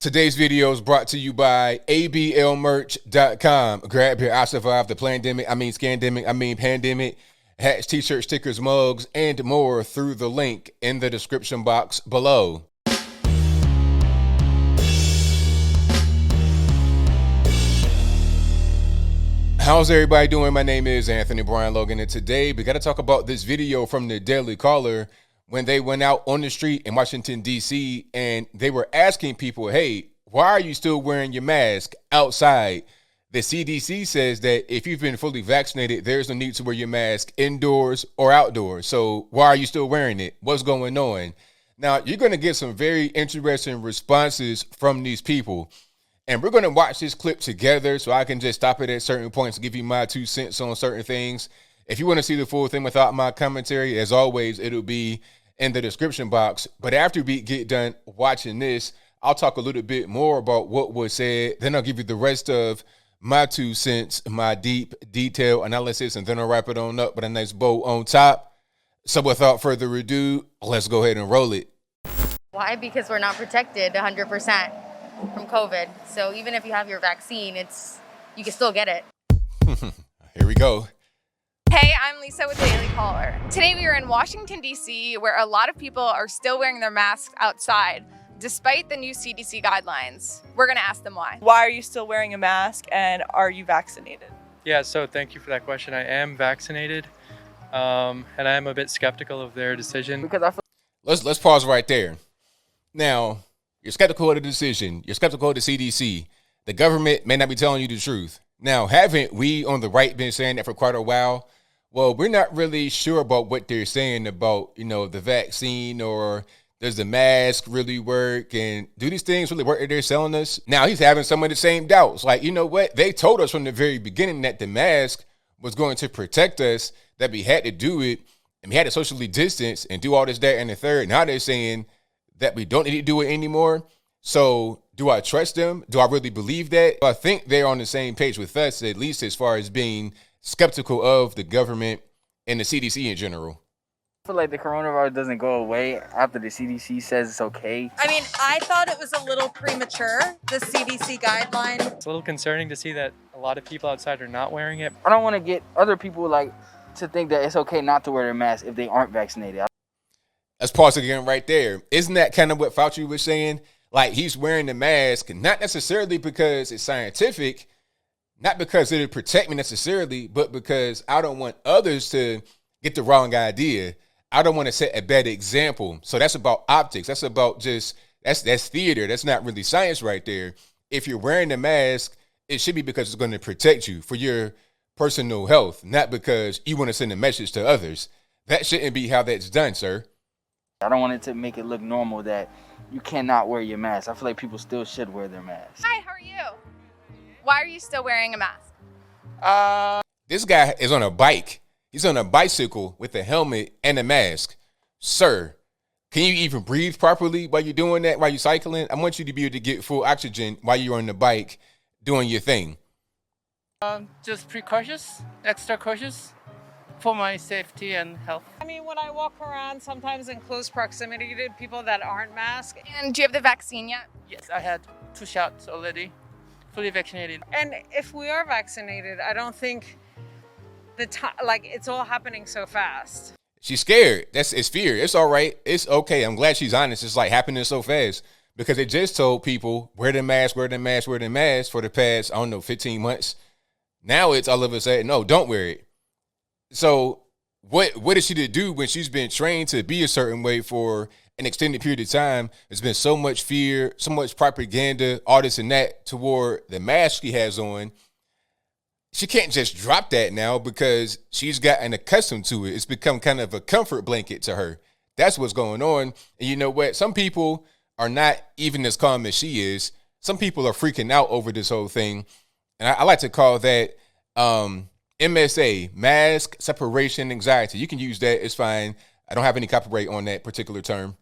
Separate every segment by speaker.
Speaker 1: Today's video is brought to you by ablmerch.com. Grab your I Survived the Pandemic, hats, t-shirts, stickers, mugs, and more through the link in the description box below. How's everybody doing? My name is Anthony Brian Logan, and today we got to talk about this video from the Daily Caller when they went out on the street in Washington, D.C., and they were asking people, hey, why are you still wearing your mask outside? The CDC says that if you've been fully vaccinated, there's no need to wear your mask indoors or outdoors. So why are you still wearing it? What's going on? Now, you're going to get some very interesting responses from these people. And we're going to watch this clip together so I can just stop it at certain points and give you my 2 cents on certain things. If you want to see the full thing without my commentary, as always, it'll be in the description box. But after we get done watching this, I'll talk a little bit more about what was said. Then I'll give you the rest of my 2 cents, my deep detail analysis, and then I'll wrap it on up with a nice bow on top. So without further ado, let's go ahead and roll it.
Speaker 2: Why? Because we're not protected 100% from COVID. So even if you have your vaccine, you can still get it.
Speaker 1: Here we go.
Speaker 3: Hey, I'm Lisa with the Daily Caller. Today we are in Washington, D.C., where a lot of people are still wearing their masks outside, despite the new CDC guidelines. We're gonna ask them why.
Speaker 4: Why are you still wearing a mask, and are you vaccinated?
Speaker 5: Yeah, so thank you for that question. I am vaccinated, and I am a bit skeptical of their decision.
Speaker 4: Because I feel
Speaker 1: Let's pause right there. Now, you're skeptical of the decision. You're skeptical of the CDC. The government may not be telling you the truth. Now, haven't we on the right been saying that for quite a while? Well, we're not really sure about what they're saying about, the vaccine, or does the mask really work, and do these things really work that they're selling us? Now, he's having some of the same doubts. Like, you know what? They told us from the very beginning that the mask was going to protect us, that we had to do it, and we had to socially distance and do all this, that, and the third. Now they're saying that we don't need to do it anymore. So do I trust them? Do I really believe that? I think they're on the same page with us, at least as far as being skeptical of the government and the CDC in general.
Speaker 6: I feel like the coronavirus doesn't go away after the CDC says it's okay.
Speaker 7: I mean, I thought it was a little premature, the CDC guideline.
Speaker 5: It's a little concerning to see that a lot of people outside are not wearing it.
Speaker 6: I don't want to get other people to think that it's okay not to wear their mask if they aren't vaccinated.
Speaker 1: Let's pause again right there. Isn't that kind of what Fauci was saying? Like, he's wearing the mask, not necessarily because it's scientific, not because it'll protect me necessarily, but because I don't want others to get the wrong idea. I don't want to set a bad example. So that's about optics. That's about that's theater. That's not really science right there. If you're wearing the mask, it should be because it's going to protect you for your personal health, not because you want to send a message to others. That shouldn't be how that's done, sir.
Speaker 6: I don't want it to make it look normal that you cannot wear your mask. I feel like people still should wear their masks.
Speaker 3: Hi, how are you? Why are you still wearing a mask?
Speaker 1: This guy is on a bike. He's on a bicycle with a helmet and a mask. Sir, can you even breathe properly while you're doing that, while you're cycling? I want you to be able to get full oxygen while you're on the bike doing your thing.
Speaker 8: Just extra cautious for my safety and health.
Speaker 7: I mean, when I walk around, sometimes in close proximity to people that aren't masked.
Speaker 3: And do you have the vaccine yet?
Speaker 8: Yes, I had 2 shots already, fully vaccinated.
Speaker 7: And if we are vaccinated, I don't think it's all happening so fast.
Speaker 1: She's scared. It's fear. It's all right. It's okay. I'm glad she's honest. It's like happening so fast because they just told people wear the mask, wear the mask, wear the mask for the past, 15 months. Now it's all of a sudden, no, don't wear it. So what is she to do when she's been trained to be a certain way for an extended period of time? There's been so much fear, so much propaganda, all this and that toward the mask she has on. She can't just drop that now because she's gotten accustomed to it. It's become kind of a comfort blanket to her. That's what's going on. And you know what? Some people are not even as calm as she is. Some people are freaking out over this whole thing. And I like to call that MSA, mask separation anxiety. You can use that. It's fine. I don't have any copyright on that particular term.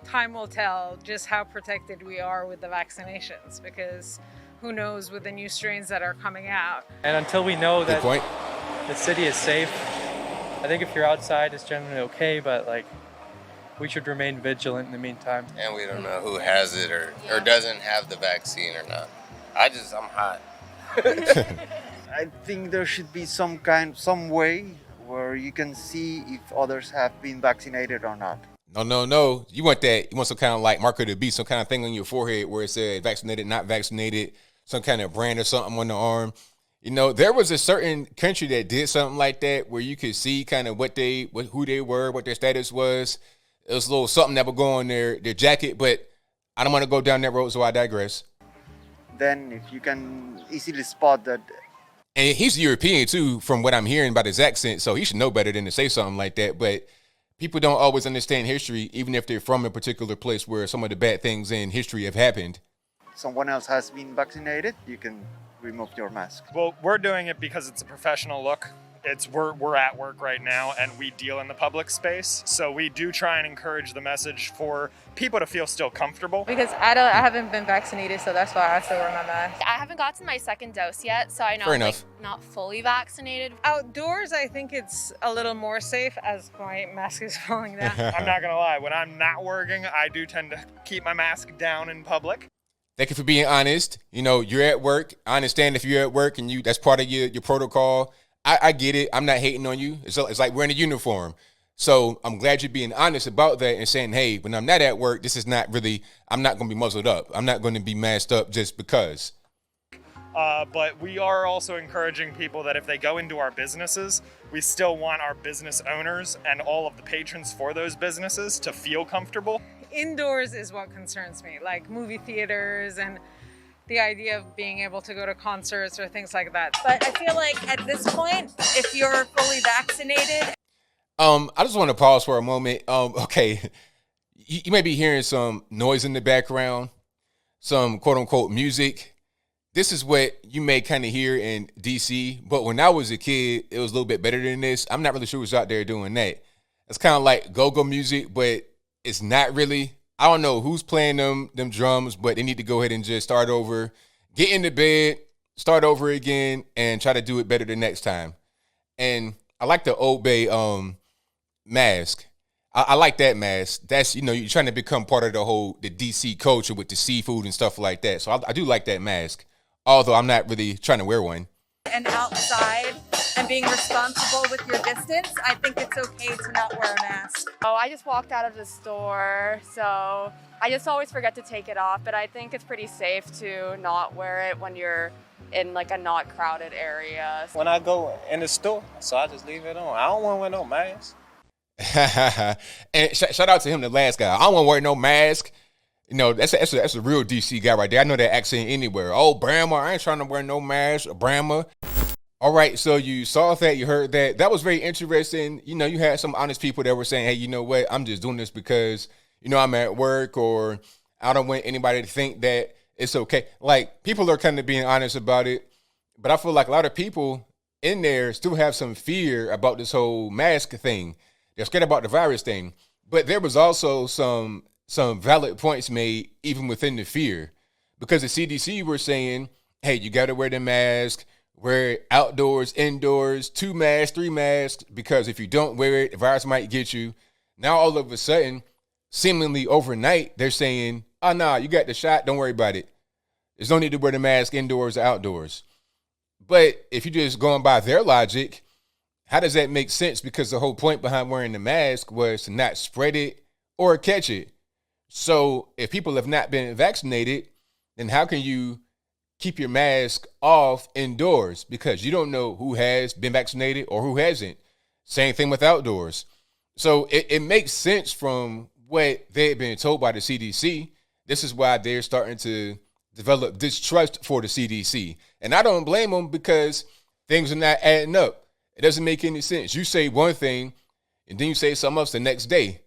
Speaker 7: Time will tell just how protected we are with the vaccinations, because who knows with the new strains that are coming out.
Speaker 5: And until we know
Speaker 1: Good
Speaker 5: that
Speaker 1: point.
Speaker 5: the city is safe, I think if you're outside, it's generally okay, but we should remain vigilant in the meantime.
Speaker 9: And we don't know who has it or doesn't have the vaccine or not. I'm hot.
Speaker 10: I think there should be some way where you can see if others have been vaccinated or not.
Speaker 1: No. You want some kind of like marker to be some kind of thing on your forehead where it said vaccinated, not vaccinated, some kind of brand or something on the arm. You know, there was a certain country that did something like that where you could see kind of who they were, what their status was. It was a little something that would go on their jacket, but I don't want to go down that road, so I digress.
Speaker 10: Then if you can easily spot that.
Speaker 1: And he's European too, from what I'm hearing about his accent, so he should know better than to say something like that. But people don't always understand history, even if they're from a particular place where some of the bad things in history have happened.
Speaker 10: Someone else has been vaccinated, you can remove your mask.
Speaker 11: Well, we're doing it because it's a professional look. We're at work right now and we deal in the public space. So we do try and encourage the message for people to feel still comfortable.
Speaker 4: Because I haven't been vaccinated, so that's why I still wear my mask.
Speaker 12: I haven't gotten my second dose yet, so I'm not fully vaccinated.
Speaker 7: Outdoors, I think it's a little more safe as my mask is falling down.
Speaker 11: I'm not gonna lie, when I'm not working, I do tend to keep my mask down in public.
Speaker 1: Thank you for being honest. You know, you're at work. I understand if you're at work and that's part of your protocol. I get it. I'm not hating on you. It's like wearing a uniform. So I'm glad you're being honest about that and saying, hey, when I'm not at work, I'm not going to be muzzled up. I'm not going to be masked up just because.
Speaker 11: But we are also encouraging people that if they go into our businesses, we still want our business owners and all of the patrons for those businesses to feel comfortable.
Speaker 7: Indoors is what concerns me, like movie theaters and the idea of being able to go to concerts or things like that.
Speaker 4: But I feel like at this point, if you're fully vaccinated.
Speaker 1: I just want to pause for a moment. Okay, you may be hearing some noise in the background, some quote unquote music. This is what you may kind of hear in DC, but when I was a kid, it was a little bit better than this. I'm not really sure who's out there doing that. It's kind of like go-go music, but it's not really. I don't know who's playing them drums, but they need to go ahead and just start over, get into bed, start over again, and try to do it better the next time. And I like the Old Bay mask. I like that mask. That's, you're trying to become part of the DC culture with the seafood and stuff like that. So I do like that mask, although I'm not really trying to wear one.
Speaker 4: And outside and being responsible with your distance, I think it's okay to not wear a mask.
Speaker 12: Oh, I just walked out of the store, so I just always forget to take it off, but I think it's pretty safe to not wear it when you're in like a not crowded area.
Speaker 13: When I go in the store, so I just leave it on. I don't want to wear no mask.
Speaker 1: And shout out to him, the last guy. I don't want to wear no mask. That's a real DC guy right there. I know that accent anywhere. Oh, Brahma, I ain't trying to wear no mask. Brahma. All right, so you saw that, you heard that. That was very interesting. You had some honest people that were saying, hey, you know what? I'm just doing this because, I'm at work, or I don't want anybody to think that it's okay. Like, people are kind of being honest about it. But I feel like a lot of people in there still have some fear about this whole mask thing. They're scared about the virus thing. But there was also some valid points made even within the fear, because the CDC were saying, hey, you got to wear the mask, wear it outdoors, indoors, 2 masks, 3 masks, because if you don't wear it, the virus might get you. Now, all of a sudden, seemingly overnight, they're saying, oh, no, you got the shot, don't worry about it. There's no need to wear the mask indoors or outdoors. But if you're just going by their logic, how does that make sense? Because the whole point behind wearing the mask was to not spread it or catch it. So if people have not been vaccinated, then how can you keep your mask off indoors? Because you don't know who has been vaccinated or who hasn't. Same thing with outdoors. So it makes sense from what they've been told by the CDC. This is why they're starting to develop distrust for the CDC. And I don't blame them, because things are not adding up. It doesn't make any sense. You say one thing and then you say something else the next day.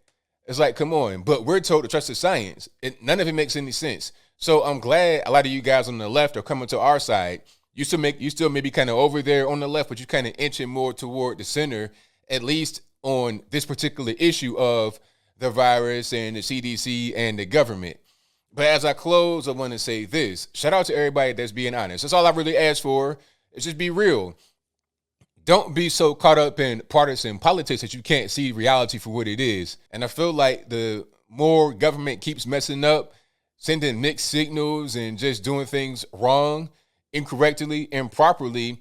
Speaker 1: It's like, come on. But we're told to trust the science. None of it makes any sense. So I'm glad a lot of you guys on the left are coming to our side. You still maybe kind of over there on the left, but you kind of inching more toward the center, at least on this particular issue of the virus and the CDC and the government. But as I close, I want to say this. Shout out to everybody that's being honest. That's all I really ask for, is just be real. don't be so caught up in partisan politics that you can't see reality for what it is. And I feel like the more government keeps messing up, sending mixed signals and just doing things wrong, incorrectly, improperly,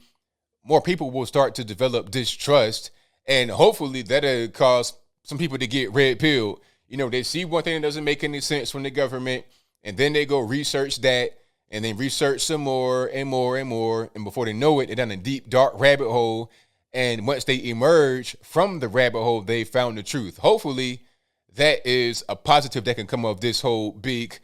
Speaker 1: more people will start to develop distrust. And hopefully that'll cause some people to get red pilled. You know, they see one thing that doesn't make any sense from the government, and then they go research that, and then research some more and more and more. And before they know it, they're down a deep, dark rabbit hole. And once they emerge from the rabbit hole, they found the truth. Hopefully, that is a positive that can come of this whole big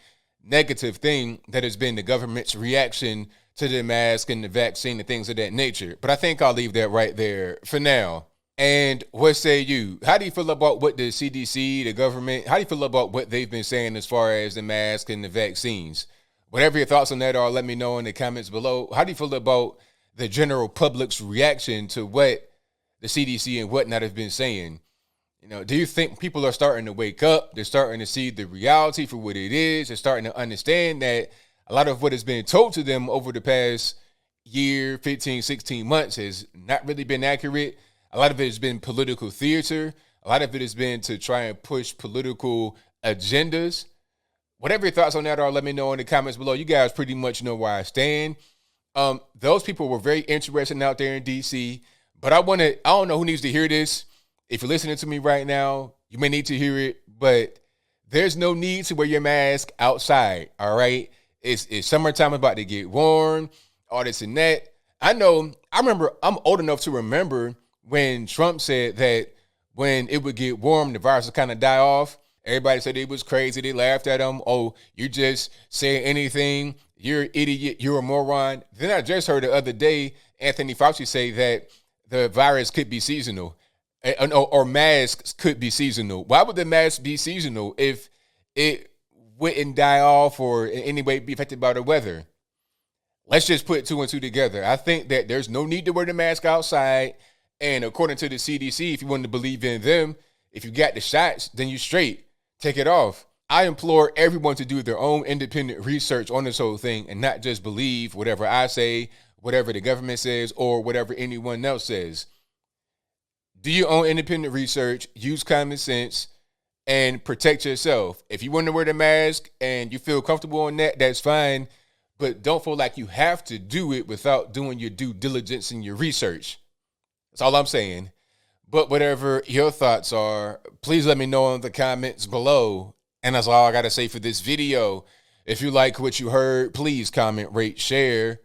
Speaker 1: negative thing that has been the government's reaction to the mask and the vaccine and things of that nature. But I think I'll leave that right there for now. And what say you? How do you feel about what the CDC, the government, how do you feel about what they've been saying as far as the mask and the vaccines? Whatever your thoughts on that are, let me know in the comments below. How do you feel about the general public's reaction to what the CDC and whatnot have been saying? You know, do you think people are starting to wake up? They're starting to see the reality for what it is. They're starting to understand that a lot of what has been told to them over the past year, 15, 16 months has not really been accurate. A lot of it has been political theater. A lot of it has been to try and push political agendas. Whatever your thoughts on that are, let me know in the comments below. You guys pretty much know where I stand. Those people were very interesting out there in DC, but I don't know who needs to hear this. If you're listening to me right now, you may need to hear it, but there's no need to wear your mask outside, all right? It's summertime, about to get warm, all this and that. I remember, I'm old enough to remember when Trump said that when it would get warm, the virus would kind of die off. Everybody said it was crazy. They laughed at him. Oh, you just say anything. You're an idiot. You're a moron. Then I just heard the other day, Anthony Fauci say that the virus could be seasonal, or masks could be seasonal. Why would the mask be seasonal if it wouldn't die off or in any way be affected by the weather? Let's just put two and two together. I think that there's no need to wear the mask outside. And according to the CDC, if you want to believe in them, if you got the shots, then you straight. Take it off. I implore everyone to do their own independent research on this whole thing and not just believe whatever I say, whatever the government says, or whatever anyone else says. Do your own independent research, use common sense, and protect yourself. If you want to wear the mask and you feel comfortable on that, that's fine. But don't feel like you have to do it without doing your due diligence and your research. That's all I'm saying. But whatever your thoughts are, please let me know in the comments below. And that's all I got to say for this video. If you like what you heard, please comment, rate, share,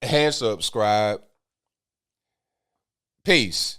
Speaker 1: and subscribe. Peace.